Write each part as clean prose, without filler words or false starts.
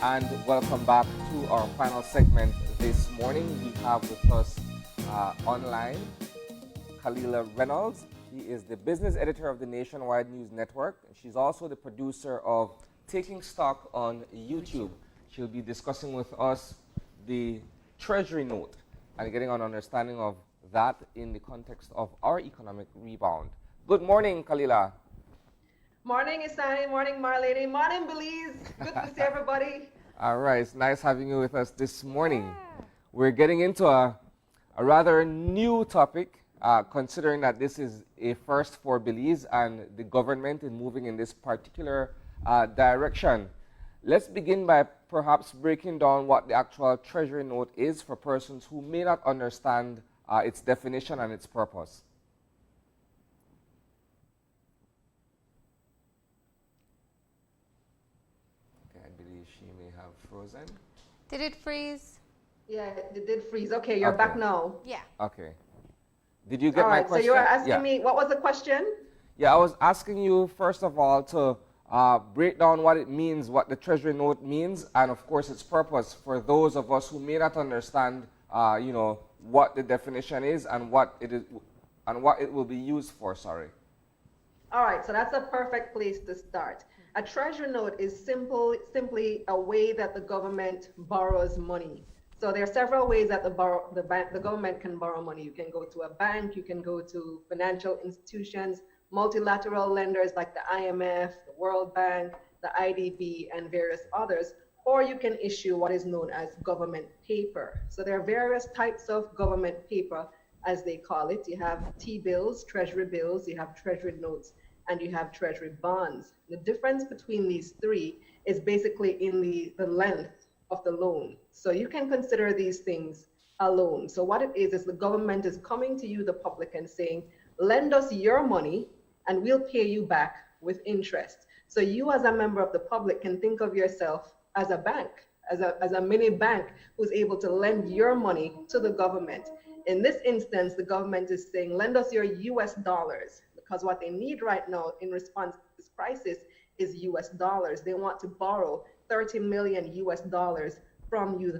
and welcome back to our final segment this morning. We have with us online Kalilah Reynolds. She is the business editor of the Nationwide News Network. She's also the producer of Taking Stock on YouTube. She'll be discussing with us the treasury note and getting an understanding of that in the context of our economic rebound. Good morning, Kalilah. Morning, Isani. Morning, Marlene. Morning, Belize. Good to see everybody. All right, it's nice having you with us this morning. Yeah. We're getting into a rather new topic, considering that this is a first for Belize and the government in moving in this particular direction. Let's begin by perhaps breaking down what the actual treasury note is for persons who may not understand its definition and its purpose. She may have frozen. Did it freeze? Yeah, it did freeze. Okay, you're back now. Yeah. Okay. Did you get my question? So you were asking me, what was the question? Yeah, I was asking you, first of all, to break down what it means, what the treasury note means, and of course its purpose for those of us who may not understand, what the definition is and what it is, and what it will be used for. Sorry. All right, so that's a perfect place to start. A treasury note is simply a way that the government borrows money. So there are several ways that the government can borrow money. You can go to a bank, you can go to financial institutions, multilateral lenders like the IMF, the World Bank, the IDB, and various others, or you can issue what is known as government paper. So there are various types of government paper, as they call it. You have T-bills, treasury bills, you have treasury notes, and you have treasury bonds. The difference between these three is basically in the length of the loan. So you can consider these things a loan. So what it is the government is coming to you, the public, and saying, lend us your money and we'll pay you back with interest. So you as a member of the public can think of yourself as a bank, as a mini bank who's able to lend your money to the government. In this instance, the government is saying, lend us your US dollars. Because what they need right now in response to this crisis is US dollars. They want to borrow 30 million US dollars from you,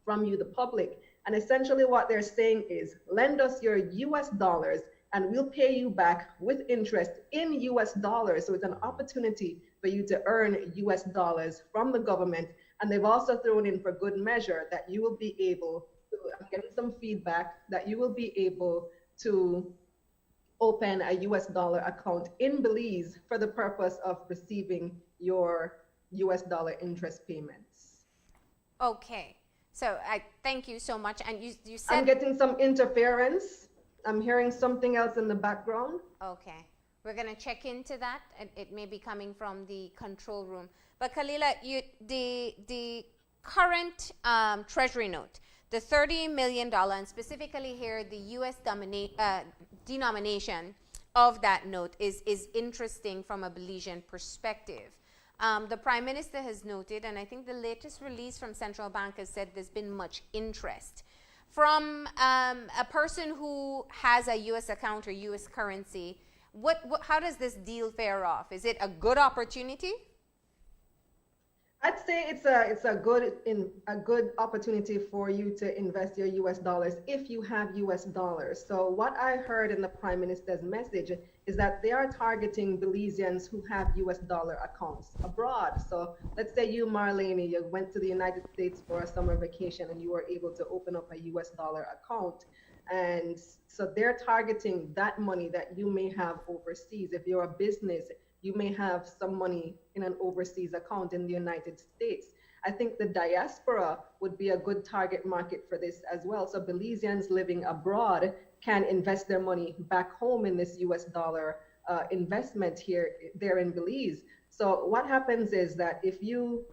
the public. And essentially what they're saying is, lend us your US dollars and we'll pay you back with interest in US dollars. So it's an opportunity for you to earn US dollars from the government. And they've also thrown in for good measure that you will be able to, I'm getting some feedback, that you will be able to open a US dollar account in Belize for the purpose of receiving your US dollar interest payments. Okay, so I thank you so much. And you said... I'm getting some interference. I'm hearing something else in the background. Okay, we're going to check into that. It may be coming from the control room. But Kalilah, the current treasury note, the $30 million, and specifically here, the U.S. denomination of that note is interesting from a Belizean perspective. The Prime Minister has noted, and I think the latest release from Central Bank has said there's been much interest. From a person who has a U.S. account or U.S. currency, how does this deal fare off? Is it a good opportunity? I'd say it's a good opportunity for you to invest your US dollars if you have US dollars. So what I heard in the Prime Minister's message is that they are targeting Belizeans who have US dollar accounts abroad. So let's say you, Marlene, you went to the United States for a summer vacation and you were able to open up a US dollar account. And so they're targeting that money that you may have overseas. If you're a business, you may have some money in an overseas account in the United States. I think the diaspora would be a good target market for this as well. So Belizeans living abroad can invest their money back home in this US dollar investment there in Belize. So what happens is that if you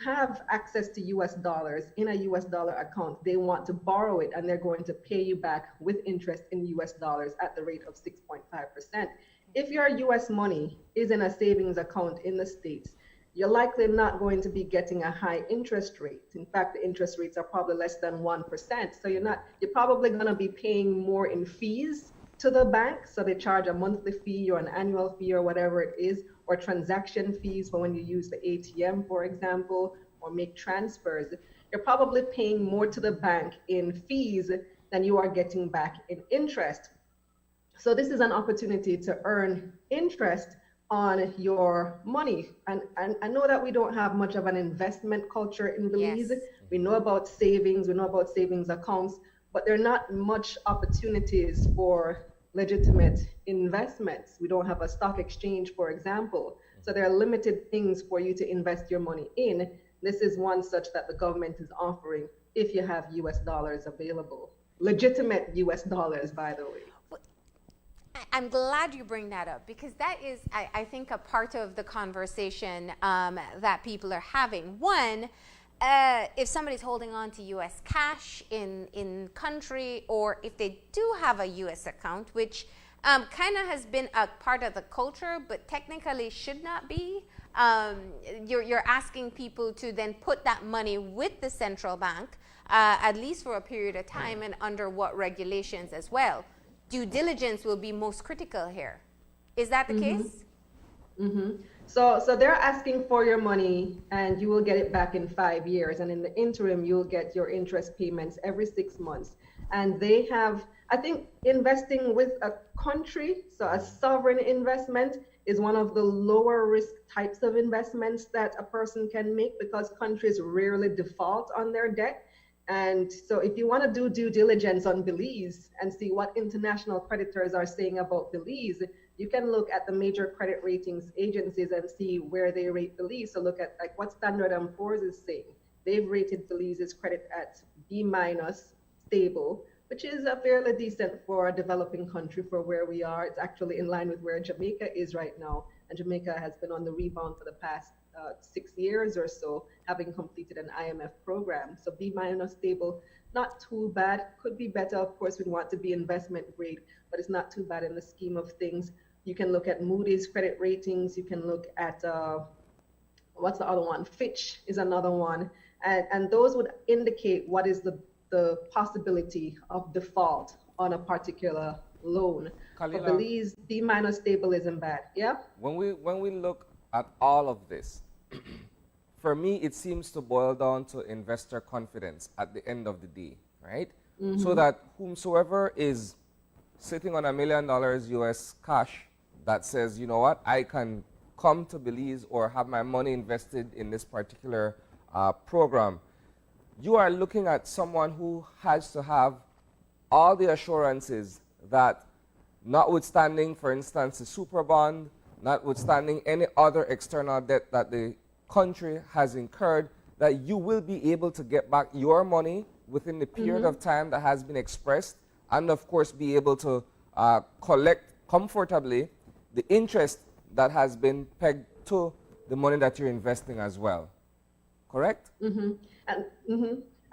have access to US dollars in a US dollar account, they want to borrow it and they're going to pay you back with interest in US dollars at the rate of 6.5%. If your US money is in a savings account in the States, you're likely not going to be getting a high interest rate. In fact, the interest rates are probably less than 1%. So you're probably going to be paying more in fees to the bank. So they charge a monthly fee or an annual fee or whatever it is, or transaction fees for when you use the ATM, for example, or make transfers, you're probably paying more to the bank in fees than you are getting back in interest. So this is an opportunity to earn interest on your money. And I know that we don't have much of an investment culture in Belize. Yes. We know about savings, we know about savings accounts, but there are not much opportunities for legitimate investments. We don't have a stock exchange, for example. So there are limited things for you to invest your money in. This is one such that the government is offering if you have US dollars available. Legitimate US dollars, by the way. I'm glad you bring that up, because that is, I think, a part of the conversation that people are having. One, if somebody's holding on to US cash in country, or if they do have a US account, which kind of has been a part of the culture, but technically should not be. You're asking people to then put that money with the central bank, at least for a period of time, and under what regulations as well. Due diligence will be most critical here. Is that the case? So they're asking for your money, and you will get it back in 5 years. And in the interim, you'll get your interest payments every 6 months. And they have, I think, investing with a country, so a sovereign investment, is one of the lower risk types of investments that a person can make, because countries rarely default on their debt. And so if you want to do due diligence on Belize and see what international creditors are saying about Belize, you can look at the major credit ratings agencies and see where they rate Belize. So look at like what Standard & Poor's is saying. They've rated Belize's credit at B- stable, which is a fairly decent for a developing country for where we are. It's actually in line with where Jamaica is right now. And Jamaica has been on the rebound for the past 6 years or so, having completed an IMF program. So B- stable, not too bad. Could be better. Of course, we want to be investment grade, but it's not too bad in the scheme of things. You can look at Moody's credit ratings. You can look at, what's the other one? Fitch is another one. And those would indicate what is the possibility of default on a particular loan. For Belize, B- stable isn't bad. Yeah? When we look at all of this, for me, it seems to boil down to investor confidence at the end of the day, right? So that whomsoever is sitting on $1 million US cash that says, you know what, I can come to Belize or have my money invested in this particular program, you are looking at someone who has to have all the assurances that, notwithstanding, for instance, the super bond, notwithstanding any other external debt that the country has incurred, that you will be able to get back your money within the period of time that has been expressed, and of course be able to collect comfortably the interest that has been pegged to the money that you're investing as well. Correct?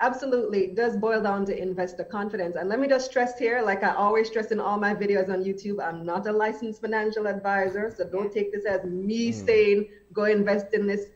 Absolutely. It does boil down to investor confidence. And let me just stress here, like I always stress in all my videos on YouTube, I'm not a licensed financial advisor. So don't take this as me saying, go invest in this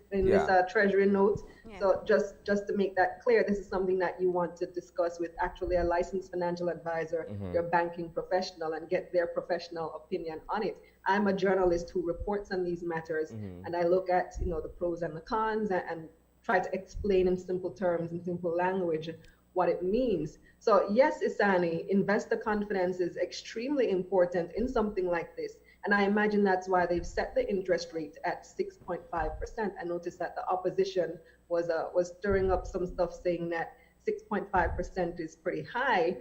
treasury note. So just to make that clear, this is something that you want to discuss with actually a licensed financial advisor, your banking professional, and get their professional opinion on it. I'm a journalist who reports on these matters, and I look at the pros and the cons and try to explain in simple terms, in simple language, what it means. So yes, Isani, investor confidence is extremely important in something like this. And I imagine that's why they've set the interest rate at 6.5%. I noticed that the opposition was stirring up some stuff saying that 6.5% is pretty high,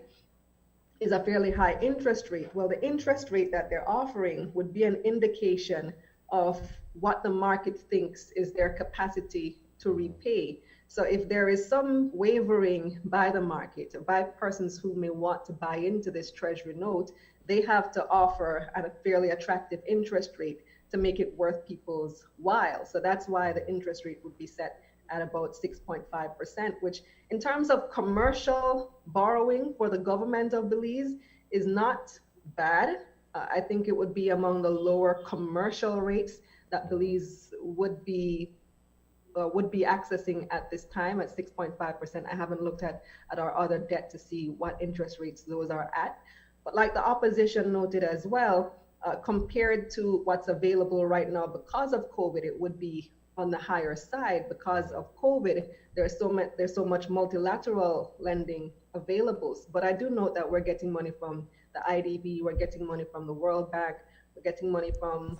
is a fairly high interest rate. Well, the interest rate that they're offering would be an indication of what the market thinks is their capacity to repay. So if there is some wavering by the market, by persons who may want to buy into this treasury note, they have to offer at a fairly attractive interest rate to make it worth people's while. So that's why the interest rate would be set at about 6.5%, which in terms of commercial borrowing for the government of Belize is not bad. I think it would be among the lower commercial rates that Belize would be accessing at this time at 6.5%. I haven't looked at our other debt to see what interest rates those are at. But like the opposition noted as well, compared to what's available right now because of COVID, it would be on the higher side because of COVID. There's so much multilateral lending available. But I do note that we're getting money from the IDB, we're getting money from the World Bank, we're getting money from,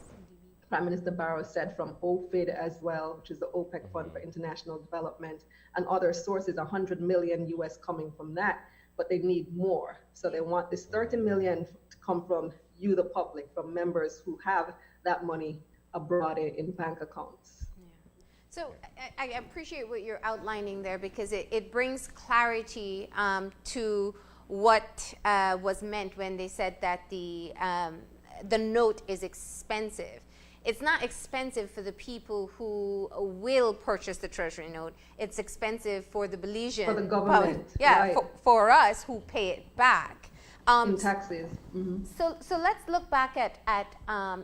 Prime Minister Barrow said, from OFID as well, which is the OPEC Fund for International Development, and other sources, 100 million US coming from that, but they need more. So they want this 30 million to come from you, the public, from members who have that money abroad in bank accounts. Yeah. So I appreciate what you're outlining there, because it brings clarity to what was meant when they said that the note is expensive. It's not expensive for the people who will purchase the treasury note. It's expensive for the Belizean. For the government. Yeah, right. for us who pay it back. In taxes. Mm-hmm. So let's look back at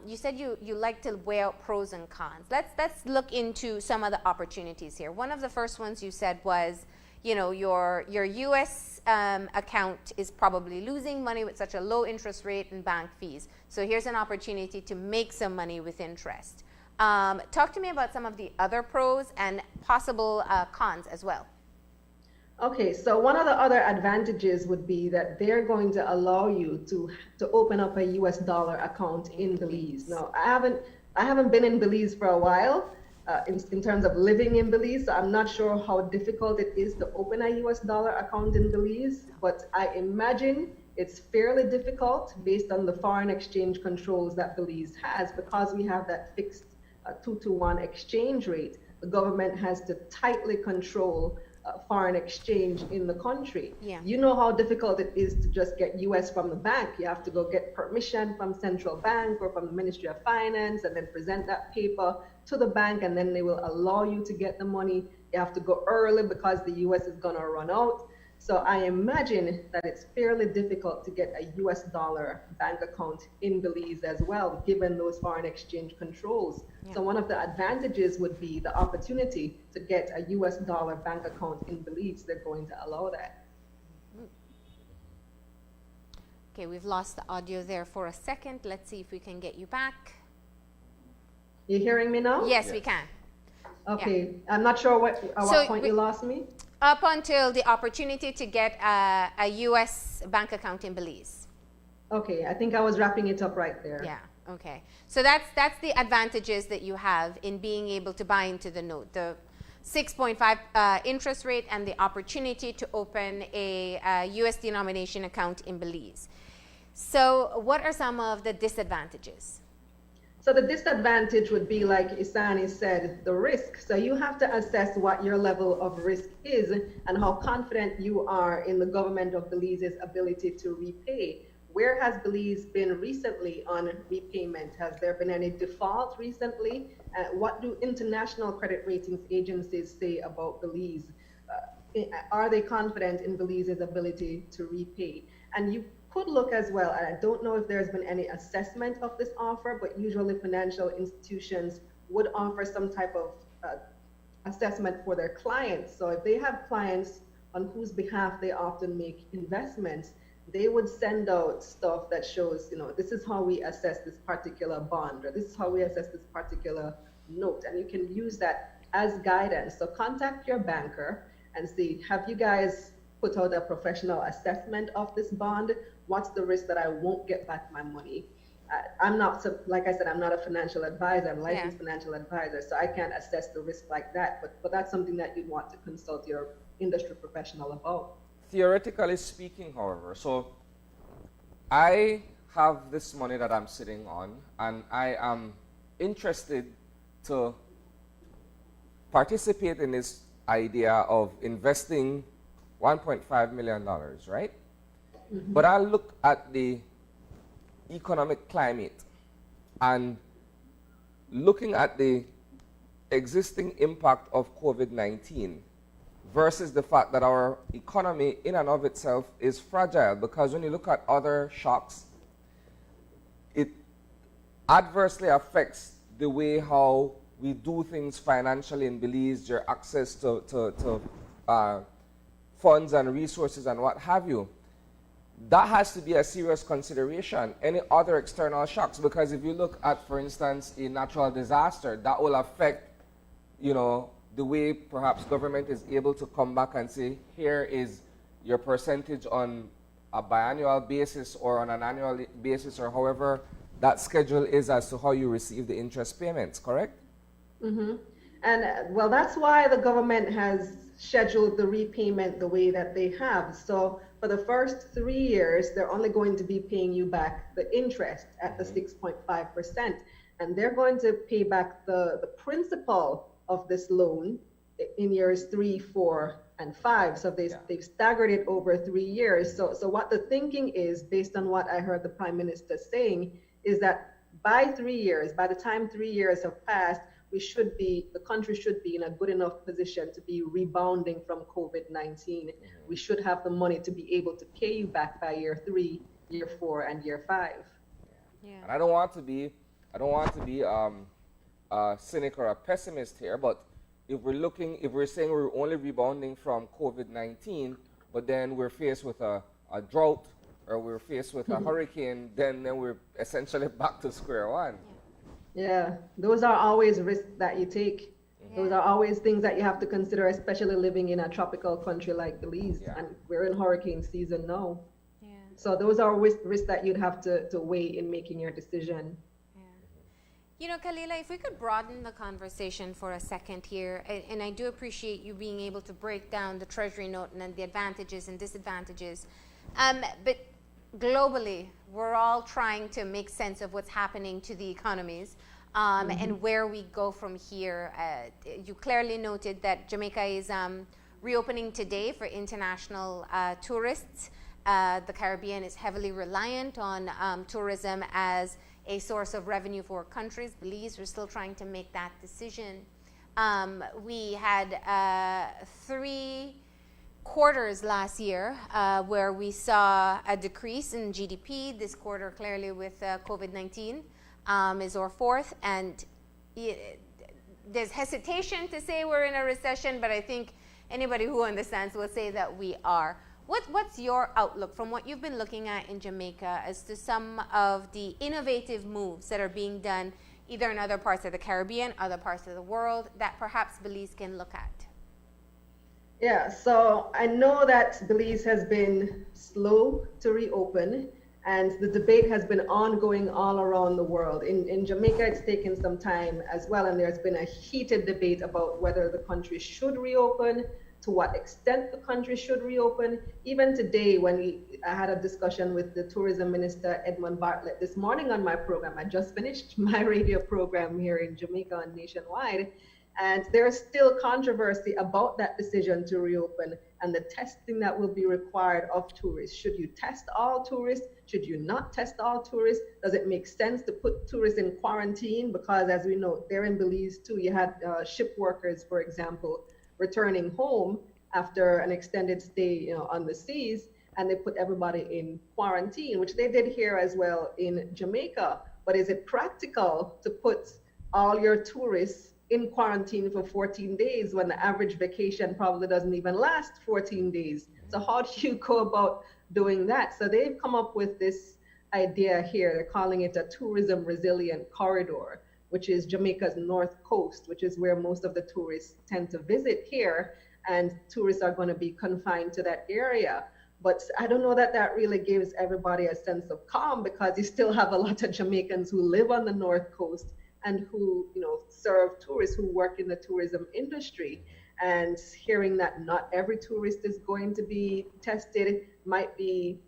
you said you like to weigh out pros and cons. Let's look into some of the opportunities here. One of the first ones you said was, you know, your U.S. account is probably losing money with such a low interest rate and bank fees. So here's an opportunity to make some money with interest. Talk to me about some of the other pros and possible cons as well. Okay, so one of the other advantages would be that they're going to allow you to open up a US dollar account in Belize. Now, I haven't been in Belize for a while in terms of living in Belize, so I'm not sure how difficult it is to open a US dollar account in Belize, but I imagine it's fairly difficult based on the foreign exchange controls that Belize has, because we have that fixed 2-to-1 exchange rate. The government has to tightly control foreign exchange in the country. Yeah. You know how difficult it is to just get US from the bank. You have to go get permission from central bank or from the Ministry of Finance, and then present that paper to the bank, and then they will allow you to get the money. You have to go early because the US is going to run out. So I imagine that it's fairly difficult to get a US dollar bank account in Belize as well, given those foreign exchange controls. Yeah. So one of the advantages would be the opportunity to get a US dollar bank account in Belize. They're going to allow that. Okay, we've lost the audio there for a second. Let's see if we can get you back. You hearing me now? Yes, we can. Okay, yeah. I'm not sure what point you lost me. Up until the opportunity to get a U.S. bank account in Belize. Okay, I think I was wrapping it up right there. Yeah, okay. So that's the advantages that you have in being able to buy into the note. The 6.5 interest rate and the opportunity to open a U.S. denomination account in Belize. So what are some of the disadvantages? So the disadvantage would be, like Isani said, the risk. So you have to assess what your level of risk is and how confident you are in the government of Belize's ability to repay. Where has Belize been recently on repayment? Has there been any default recently? What do international credit ratings agencies say about Belize? Are they confident in Belize's ability to repay? And you could look as well, and I don't know if there's been any assessment of this offer, but usually financial institutions would offer some type of assessment for their clients. So if they have clients on whose behalf they often make investments, they would send out stuff that shows, you know, this is how we assess this particular bond, or this is how we assess this particular note. And you can use that as guidance. So contact your banker and see, have you guys put out a professional assessment of this bond? What's the risk that I won't get back my money? I'm not, like I said, I'm not a financial advisor. I'm a licensed financial advisor, so I can't assess the risk like that. But that's something that you'd want to consult your industry professional about. Theoretically speaking, however, so I have this money that I'm sitting on, and I am interested to participate in this idea of investing $1.5 million, right? Mm-hmm. But I look at the economic climate and looking at the existing impact of COVID-19 versus the fact that our economy in and of itself is fragile, because when you look at other shocks, it adversely affects the way how we do things financially in Belize, your access to funds and resources and what have you. That has to be a serious consideration. Any other external shocks, because if you look at, for instance, a natural disaster, that will affect you know, the way perhaps government is able to come back and say, here is your percentage on a biannual basis or on an annual basis, or however that schedule is as to how you receive the interest payments, correct? Mm-hmm. And well, that's why the government has scheduled the repayment the way that they have. So for the first 3 years, they're only going to be paying you back the interest at the 6.5%. And they're going to pay back the principal of this loan in years 3, 4, and 5. So they've staggered it over 3 years. So what the thinking is, based on what I heard the Prime Minister saying, is that by 3 years, by the time 3 years have passed, the country should be in a good enough position to be rebounding from COVID-19. We should have the money to be able to pay you back by year 3, year 4, and year 5. Yeah. And I don't want to be a cynic or a pessimist here, but if we're saying we're only rebounding from COVID-19, but then we're faced with a drought, or we're faced with a hurricane, then we're essentially back to square one. Yeah, those are always risks that you take. Those are always things that you have to consider, especially living in a tropical country like Belize. Yeah. And we're in hurricane season now. Yeah. So those are risks that you'd have to weigh in making your decision. You know, Kalilah, if we could broaden the conversation for a second here, and I do appreciate you being able to break down the Treasury note and the advantages and disadvantages. But globally, we're all trying to make sense of what's happening to the economies and where we go from here. You clearly noted that Jamaica is reopening today for international tourists. The Caribbean is heavily reliant on tourism as a source of revenue for countries. Belize, we're still trying to make that decision. We had 3 quarters last year where we saw a decrease in GDP. This quarter, clearly with COVID-19, is our 4th. And there's hesitation to say we're in a recession, but I think anybody who understands will say that we are. What's your outlook from what you've been looking at in Jamaica as to some of the innovative moves that are being done either in other parts of the Caribbean, other parts of the world, that perhaps Belize can look at? Yeah, so I know that Belize has been slow to reopen, and the debate has been ongoing all around the world. In Jamaica, it's taken some time as well, and there's been a heated debate about whether the country should reopen, to what extent the country should reopen. Even today, when I had a discussion with the tourism minister, Edmund Bartlett, this morning on my program, I just finished my radio program here in Jamaica and nationwide, and there's still controversy about that decision to reopen and the testing that will be required of tourists. Should you test all tourists? Should you not test all tourists? Does it make sense to put tourists in quarantine? Because as we know, there in Belize too, you had ship workers, for example, returning home after an extended stay, on the seas, and they put everybody in quarantine, which they did here as well in Jamaica. But is it practical to put all your tourists in quarantine for 14 days when the average vacation probably doesn't even last 14 days? So how do you go about doing that? So they've come up with this idea here. They're calling it a tourism resilient corridor, which is Jamaica's north coast, which is where most of the tourists tend to visit here, and tourists are going to be confined to that area. But I don't know that that really gives everybody a sense of calm, because you still have a lot of Jamaicans who live on the north coast and who, serve tourists, who work in the tourism industry. And hearing that not every tourist is going to be tested might be,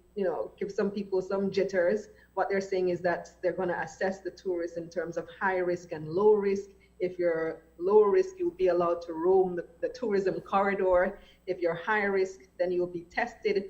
give some people some jitters. What they're saying is that they're going to assess the tourists in terms of high risk and low risk. If you're low risk, you'll be allowed to roam the tourism corridor. If you're high risk, then you'll be tested,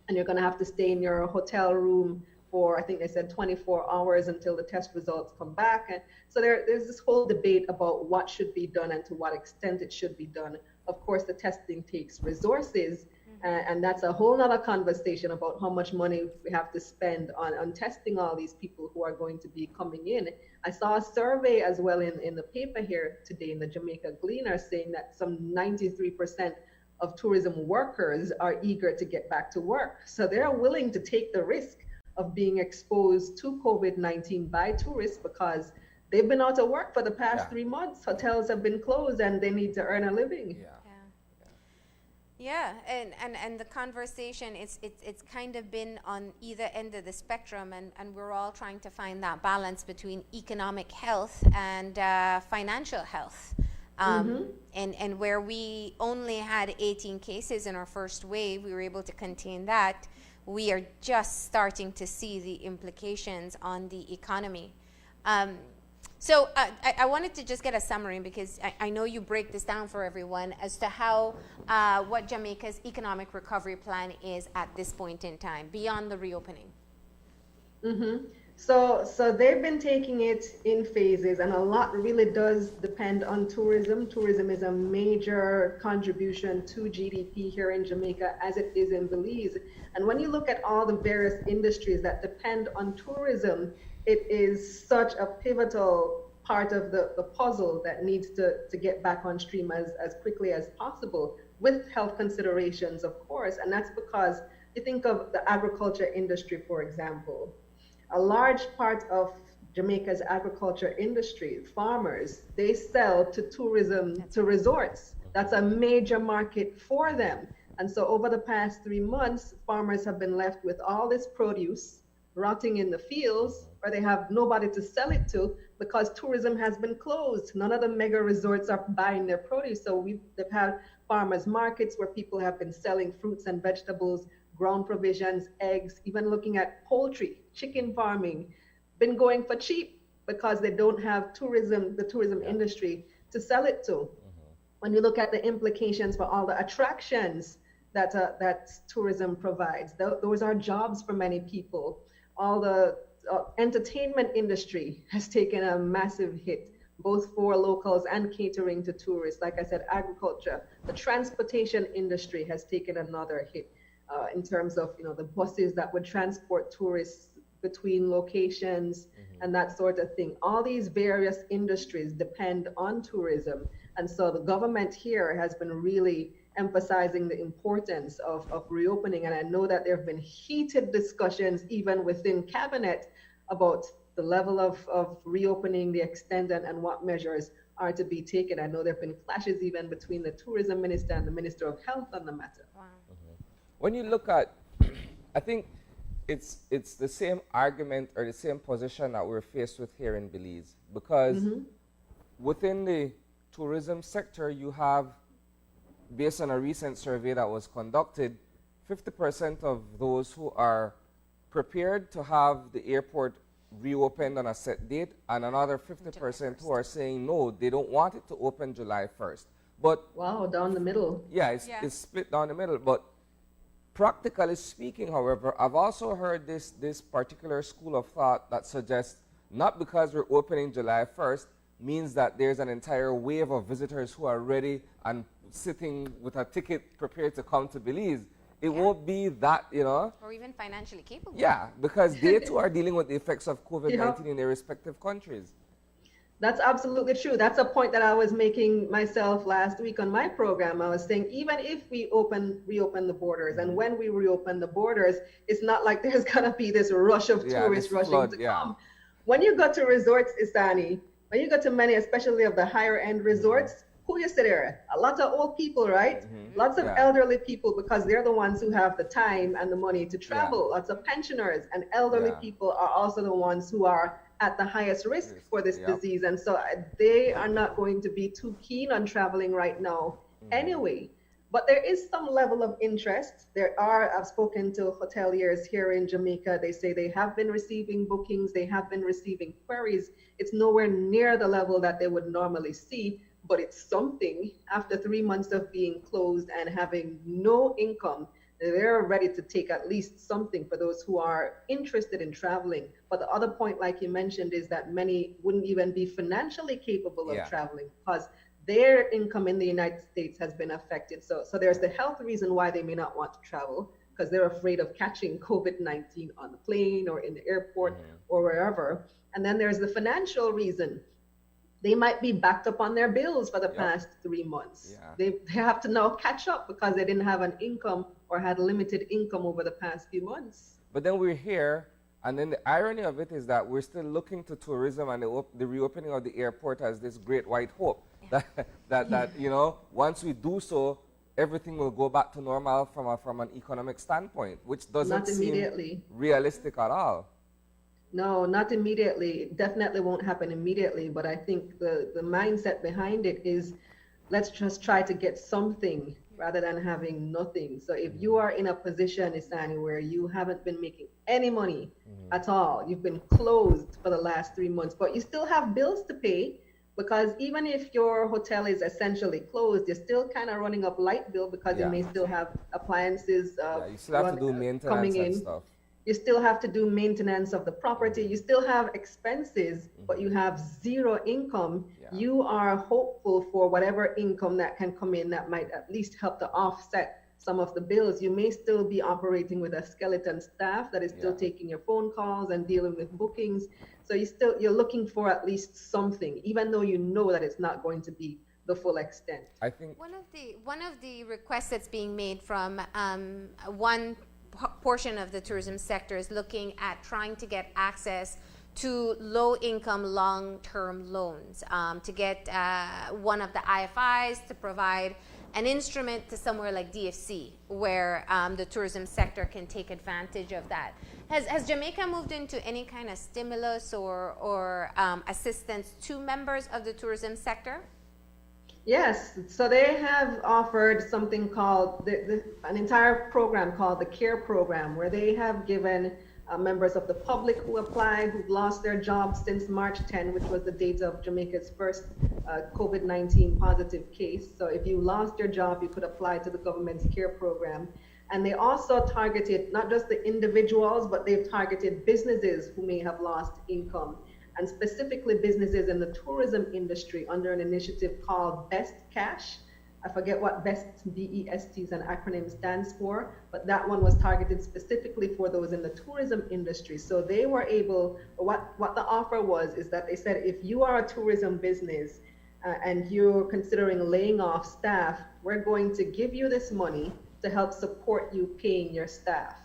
and you're going to have to stay in your hotel room for, I think they said 24 hours until the test results come back. And so there's this whole debate about what should be done and to what extent it should be done. Of course, the testing takes resources, and that's a whole nother conversation about how much money we have to spend on testing all these people who are going to be coming in. I saw a survey as well in the paper here today in the Jamaica Gleaner saying that some 93% of tourism workers are eager to get back to work. So they're willing to take the risk of being exposed to COVID-19 by tourists, because they've been out of work for the past Yeah. 3 months. Hotels have been closed and they need to earn a living. Yeah. Yeah, and the conversation, it's kind of been on either end of the spectrum, and we're all trying to find that balance between economic health and financial health. And where we only had 18 cases in our first wave, we were able to contain that. We are just starting to see the implications on the economy. So I wanted to just get a summary, because I know you break this down for everyone as to how, what Jamaica's economic recovery plan is at this point in time, beyond the reopening. So they've been taking it in phases, and a lot really does depend on tourism. Tourism is a major contribution to GDP here in Jamaica, as it is in Belize. And when you look at all the various industries that depend on tourism, it is such a pivotal part of the puzzle that needs to get back on stream as quickly as possible, with health considerations, of course. And that's because you think of the agriculture industry, for example. A large part of Jamaica's agriculture industry, farmers, they sell to tourism, to resorts. That's a major market for them. And so over the past 3 months, farmers have been left with all this produce rotting in the fields, or they have nobody to sell it to because tourism has been closed. None of the mega resorts are buying their produce. So they've had farmers markets where people have been selling fruits and vegetables, ground provisions, eggs, even looking at poultry, chicken farming, been going for cheap because they don't have the tourism industry to sell it to. When you look at the implications for all the attractions that tourism provides, those are jobs for many people. All the entertainment industry has taken a massive hit, both for locals and catering to tourists. Like I said, agriculture, the transportation industry has taken another hit. In terms of the buses that would transport tourists between locations and that sort of thing. All these various industries depend on tourism, and so the government here has been really emphasizing the importance of reopening. And I know that there have been heated discussions even within cabinet about the level of reopening, the extent, and what measures are to be taken. I know there have been clashes even between the tourism minister and the minister of health on the matter. Wow. When you look at, I think it's the same argument or the same position that we're faced with here in Belize, because within the tourism sector, you have, based on a recent survey that was conducted, 50% of those who are prepared to have the airport reopened on a set date, and another 50% who are saying no, they don't want it to open July 1st. But wow, down the middle. Yeah, it's split down the middle. But practically speaking, however, I've also heard this particular school of thought that suggests not because we're opening July 1st means that there's an entire wave of visitors who are ready and sitting with a ticket prepared to come to Belize. It won't be that, Or even financially capable. Yeah, because they too are dealing with the effects of COVID-19 in their respective countries. That's absolutely true. That's a point that I was making myself last week on my program. I was saying, even if we reopen the borders, and when we reopen the borders, it's not like there's gonna be this rush of tourists rushing to come. When you go to resorts, Isani, when you go to many, especially of the higher end resorts, who you see there? A lot of old people, right? Lots of elderly people, because they're the ones who have the time and the money to travel. Lots of pensioners and elderly people are also the ones who are at the highest risk for this disease. And so they are not going to be too keen on traveling right now anyway. But there is some level of interest. I've spoken to hoteliers here in Jamaica. They say they have been receiving bookings, they have been receiving queries. It's nowhere near the level that they would normally see, but it's something. After 3 months of being closed and having no income, they're ready to take at least something for those who are interested in traveling. But the other point, like you mentioned, is that many wouldn't even be financially capable of traveling because their income in the United States has been affected. So there's the health reason why they may not want to travel, because they're afraid of catching COVID-19 on the plane or in the airport or wherever. And then there's the financial reason. They might be backed up on their bills for the past 3 months. They have to now catch up because they didn't have an income or had limited income over the past few months. But then we're here And then the irony of it is that we're still looking to tourism and the reopening of the airport as this great white hope. Yeah. that you know, once we do so, everything will go back to normal from an economic standpoint, which doesn't seem realistic at all. No, not immediately. It definitely won't happen immediately, but I think the mindset behind it is, let's just try to get something rather than having nothing. So if you are in a position, Isani, where you haven't been making any money at all, you've been closed for the last 3 months, but you still have bills to pay, because even if your hotel is essentially closed, you're still kind of running up light bill because you may still have appliances you still have to do maintenance and stuff. You still have to do maintenance of the property. You still have expenses, but you have zero income. You are hopeful for whatever income that can come in that might at least help to offset some of the bills. You may still be operating with a skeleton staff that is still taking your phone calls and dealing with bookings. So you're looking for at least something, even though you know that it's not going to be the full extent. I think one of the requests that's being made from one portion of the tourism sector is looking at trying to get access to low-income, long-term loans, to get one of the IFIs to provide an instrument to somewhere like DFC, where the tourism sector can take advantage of that. Has Jamaica moved into any kind of stimulus or assistance to members of the tourism sector? Yes, so they have offered something called an entire program called the CARE program, where they have given members of the public who applied, who've lost their jobs since March 10, which was the date of Jamaica's first COVID-19 positive case. So if you lost your job, you could apply to the government's CARE program. And they also targeted not just the individuals, but they've targeted businesses who may have lost income, and specifically businesses in the tourism industry under an initiative called Best Cash. I forget what Best, B-E-S-T is an acronym stands for, but that one was targeted specifically for those in the tourism industry. So they were able, what the offer was is that they said, if you are a tourism business and you're considering laying off staff, we're going to give you this money to help support you paying your staff.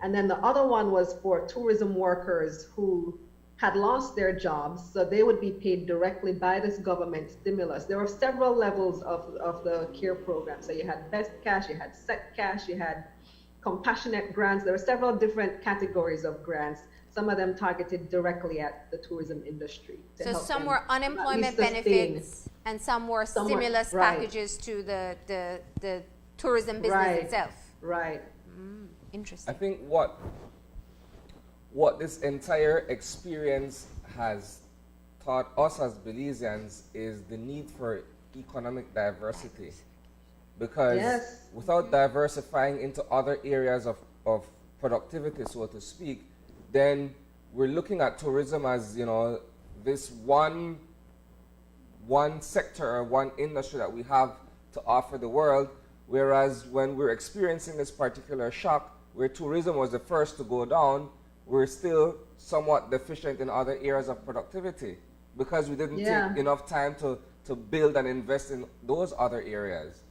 And then the other one was for tourism workers who had lost their jobs, so they would be paid directly by this government stimulus. There were several levels of the CARE program. So you had Best Cash, you had Set Cash, you had compassionate grants. There were several different categories of grants, some of them targeted directly at the tourism industry. So some were unemployment benefits and some were stimulus packages to the tourism business itself. Right. Interesting. I think what this entire experience has taught us as Belizeans is the need for economic diversity. Because without diversifying into other areas of productivity, so to speak, then we're looking at tourism as, you know, this one sector or one industry that we have to offer the world. Whereas when we're experiencing this particular shock, where tourism was the first to go down, we're still somewhat deficient in other areas of productivity because we didn't take enough time to build and invest in those other areas.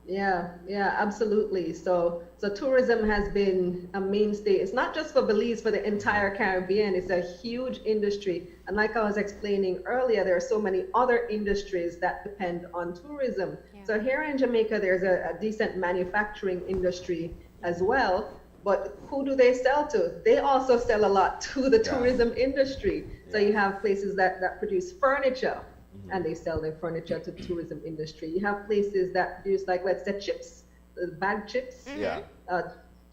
Yeah, absolutely. So tourism has been a mainstay. It's not just for Belize, for the entire Caribbean. It's a huge industry. And like I was explaining earlier, there are so many other industries that depend on tourism. Yeah. So here in Jamaica, there's a decent manufacturing industry as well. But who do they sell to? They also sell a lot to the tourism industry. So you have places that produce furniture, and they sell their furniture to the tourism industry. You have places that produce, like, let's say chips, bag chips,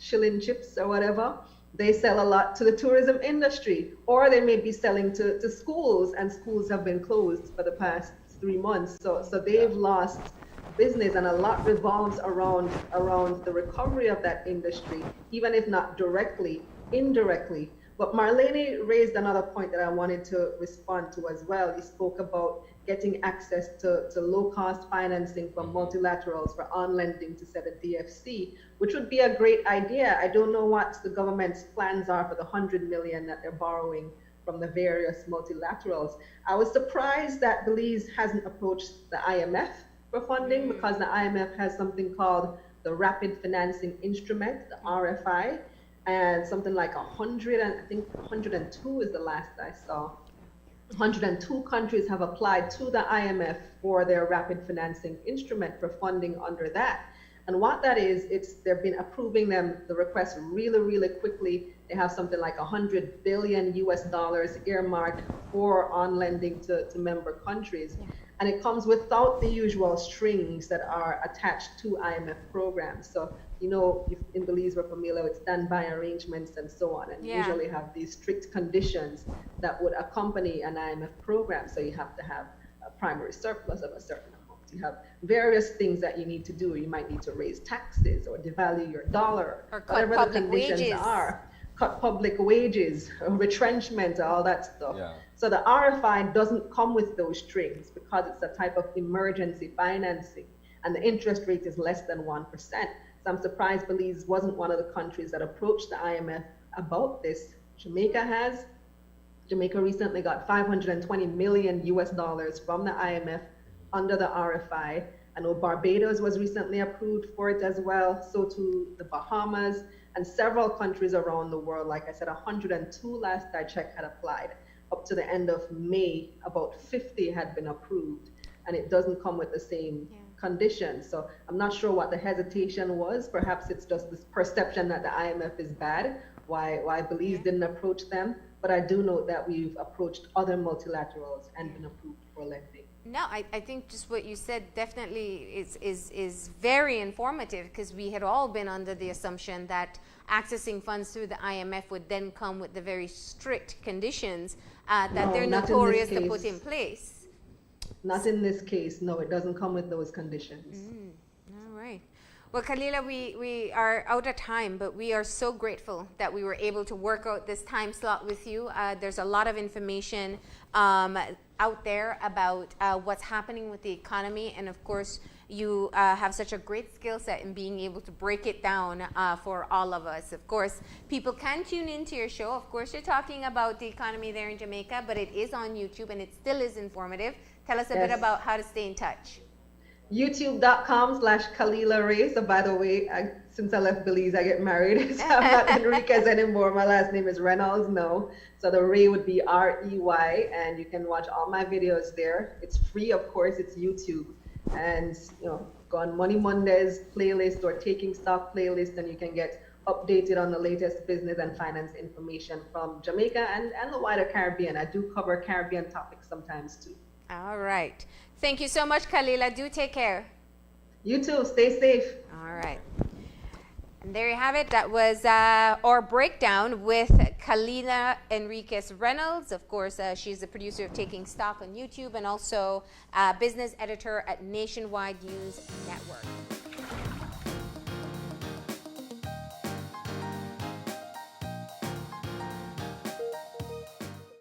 shilling chips or whatever. They sell a lot to the tourism industry. Or they may be selling to schools, and schools have been closed for the past 3 months. So they've lost business, and a lot revolves around the recovery of that industry, even if not directly, indirectly. But Marlene raised another point that I wanted to respond to as well. He spoke about getting access to low-cost financing from multilaterals for on-lending to set a DFC, which would be a great idea. I don't know what the government's plans are for the 100 million that they're borrowing from the various multilaterals. I was surprised that Belize hasn't approached the IMF for funding, because the IMF has something called the Rapid Financing Instrument, the RFI. and something like 100, and I think 102 is the last I saw. 102 countries have applied to the IMF for their rapid financing instrument for funding under that. And what that is, they've been approving the requests really, really quickly. They have something like 100 billion US dollars earmarked for on lending to member countries. Yeah. And it comes without the usual strings that are attached to IMF programs. So, you know, if in Belize we're familiar with standby arrangements and so on, and usually have these strict conditions that would accompany an IMF program. So you have to have a primary surplus of a certain amount. You have various things that you need to do. You might need to raise taxes or devalue your dollar, or cut whatever the conditions wages. Are. Cut public wages, retrenchment, all that stuff. Yeah. So the RFI doesn't come with those strings because it's a type of emergency financing, and the interest rate is less than 1%. So I'm surprised Belize wasn't one of the countries that approached the IMF about this. Jamaica has. Jamaica recently got 520 million US dollars from the IMF under the RFI. I know Barbados was recently approved for it as well, so too the Bahamas, and several countries around the world. Like I said, 102 last I checked had applied. Up to the end of May, about 50 had been approved, and it doesn't come with the same conditions. So I'm not sure what the hesitation was. Perhaps it's just this perception that the IMF is bad, why Belize didn't approach them. But I do know that we've approached other multilaterals and been approved for lending. No, I think just what you said definitely is very informative, because we had all been under the assumption that accessing funds through the IMF would then come with the very strict conditions that they're notorious to put in place. Not in this case, no, it doesn't come with those conditions. All right. Well, Kalilah, we are out of time, but we are so grateful that we were able to work out this time slot with you. There's a lot of information out there about what's happening with the economy, and of course, you have such a great skill set in being able to break it down for all of us. Of course, people can tune into your show. Of course, you're talking about the economy there in Jamaica, but it is on YouTube and it still is informative. Tell us a bit about how to stay in touch. YouTube.com/Kalilah Ray. So by the way, since I left Belize, I get married. So I'm not Enriquez anymore. My last name is Reynolds. No. So the Ray would be R-E-Y, and you can watch all my videos there. It's free, of course. It's YouTube. And, you know, go on Money Mondays playlist or Taking Stock playlist, and you can get updated on the latest business and finance information from Jamaica and the wider Caribbean. I do cover Caribbean topics sometimes too. All right. Thank you so much, Kalilah. Do take care. You too. Stay safe. All right. And there you have it. That was our breakdown with Kalilah Enriquez Reynolds. Of course, she's the producer of Taking Stock on YouTube and also business editor at Nationwide News Network.